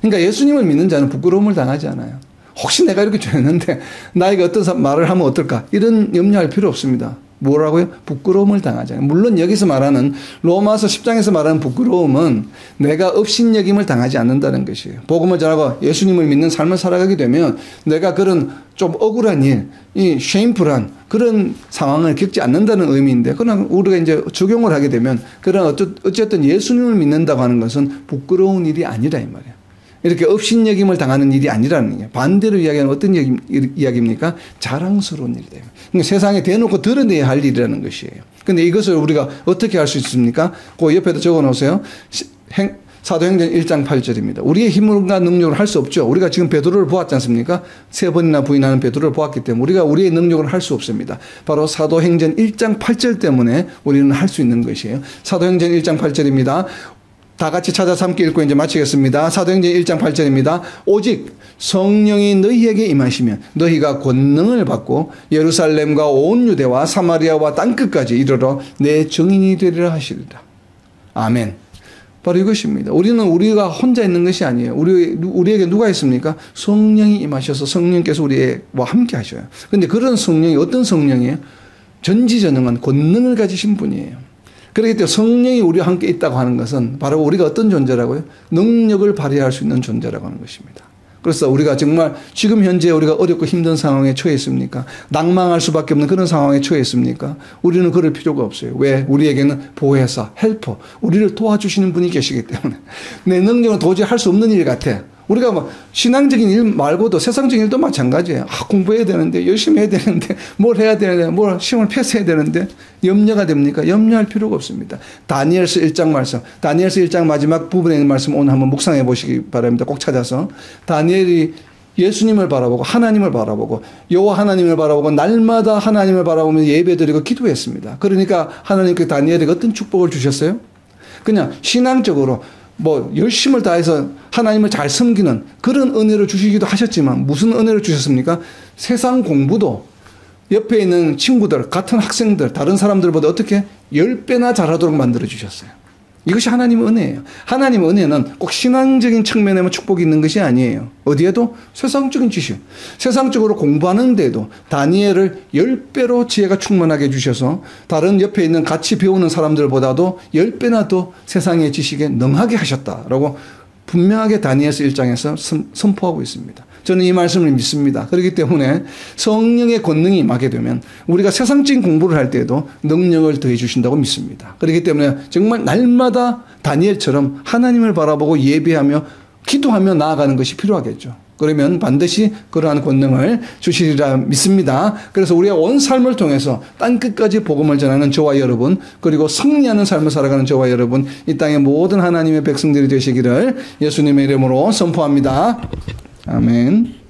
그러니까 예수님을 믿는 자는 부끄러움을 당하지 않아요. 혹시 내가 이렇게 죄했는데 나에게 어떤 말을 하면 어떨까? 이런 염려할 필요 없습니다. 뭐라고요? 부끄러움을 당하지 않아요. 물론 여기서 말하는 로마서 10장에서 말하는 부끄러움은 내가 업신여김을 당하지 않는다는 것이에요. 복음을 전하고 예수님을 믿는 삶을 살아가게 되면 내가 그런 좀 억울한 일, 이 쉐임풀한 그런 상황을 겪지 않는다는 의미인데 그러나 우리가 이제 적용을 하게 되면 그런 어쨌든 예수님을 믿는다고 하는 것은 부끄러운 일이 아니라 이 말이에요. 이렇게 업신여김을 당하는 일이 아니라는 거예요. 반대로 이야기하는 어떤 이야기입니까? 자랑스러운 일이다. 그러니까 세상에 대놓고 드러내야 할 일이라는 것이에요. 그런데 이것을 우리가 어떻게 할 수 있습니까? 그 옆에도 적어 놓으세요. 사도행전 1장 8절입니다. 우리의 힘과 능력으로 할 수 없죠. 우리가 지금 베드로를 보았지 않습니까? 3번이나 부인하는 베드로를 보았기 때문에 우리가 우리의 능력으로 할 수 없습니다. 바로 사도행전 1장 8절 때문에 우리는 할 수 있는 것이에요. 사도행전 1장 8절입니다. 다 같이 찾아서 함께 읽고 이제 마치겠습니다. 사도행전 1장 8절입니다. 오직 성령이 너희에게 임하시면 너희가 권능을 받고 예루살렘과 온 유대와 사마리아와 땅끝까지 이르러 내 증인이 되리라 하시리라. 아멘. 바로 이것입니다. 우리가 혼자 있는 것이 아니에요. 우리에게 누가 있습니까? 성령이 임하셔서 성령께서 우리와 함께 하셔요. 그런데 그런 성령이 어떤 성령이에요? 전지전능한 권능을 가지신 분이에요. 그렇기 때문에 성령이 우리와 함께 있다고 하는 것은 바로 우리가 어떤 존재라고요? 능력을 발휘할 수 있는 존재라고 하는 것입니다. 그래서 우리가 정말 지금 현재 우리가 어렵고 힘든 상황에 처해 있습니까? 낭망할 수밖에 없는 그런 상황에 처해 있습니까? 우리는 그럴 필요가 없어요. 왜? 우리에게는 보혜사, 헬퍼, 우리를 도와주시는 분이 계시기 때문에 내 능력은 도저히 할 수 없는 일 같아. 우리가 뭐 신앙적인 일 말고도 세상적인 일도 마찬가지예요. 공부해야 되는데 열심히 해야 되는데 뭘 해야 되는데 뭘 시험을 패스해야 되는데 염려가 됩니까? 염려할 필요가 없습니다. 다니엘서 1장 말씀, 다니엘서 1장 마지막 부분에 있는 말씀 오늘 한번 묵상해 보시기 바랍니다. 꼭 찾아서 다니엘이 예수님을 바라보고 하나님을 바라보고 여호와 하나님을 바라보고 날마다 하나님을 바라보며 예배드리고 기도했습니다. 그러니까 하나님께 다니엘에게 어떤 축복을 주셨어요? 그냥 신앙적으로 열심을 다해서 하나님을 잘 섬기는 그런 은혜를 주시기도 하셨지만 무슨 은혜를 주셨습니까? 세상 공부도 옆에 있는 친구들, 같은 학생들, 다른 사람들보다 어떻게 10배나 잘하도록 만들어 주셨어요. 이것이 하나님의 은혜예요. 하나님의 은혜는 꼭 신앙적인 측면에만 축복이 있는 것이 아니에요. 어디에도 세상적인 지식, 세상적으로 공부하는데도 다니엘을 10배로 지혜가 충만하게 해주셔서 다른 옆에 있는 같이 배우는 사람들보다도 10배나 더 세상의 지식에 능하게 하셨다라고 분명하게 다니엘서 1장에서 선포하고 있습니다. 저는 이 말씀을 믿습니다. 그렇기 때문에 성령의 권능이 임하게 되면 우리가 세상적인 공부를 할 때에도 능력을 더해 주신다고 믿습니다. 그렇기 때문에 정말 날마다 다니엘처럼 하나님을 바라보고 예배하며 기도하며 나아가는 것이 필요하겠죠. 그러면 반드시 그러한 권능을 주시리라 믿습니다. 그래서 우리의 온 삶을 통해서 땅끝까지 복음을 전하는 저와 여러분, 그리고 승리하는 삶을 살아가는 저와 여러분, 이 땅의 모든 하나님의 백성들이 되시기를 예수님의 이름으로 선포합니다. 아멘.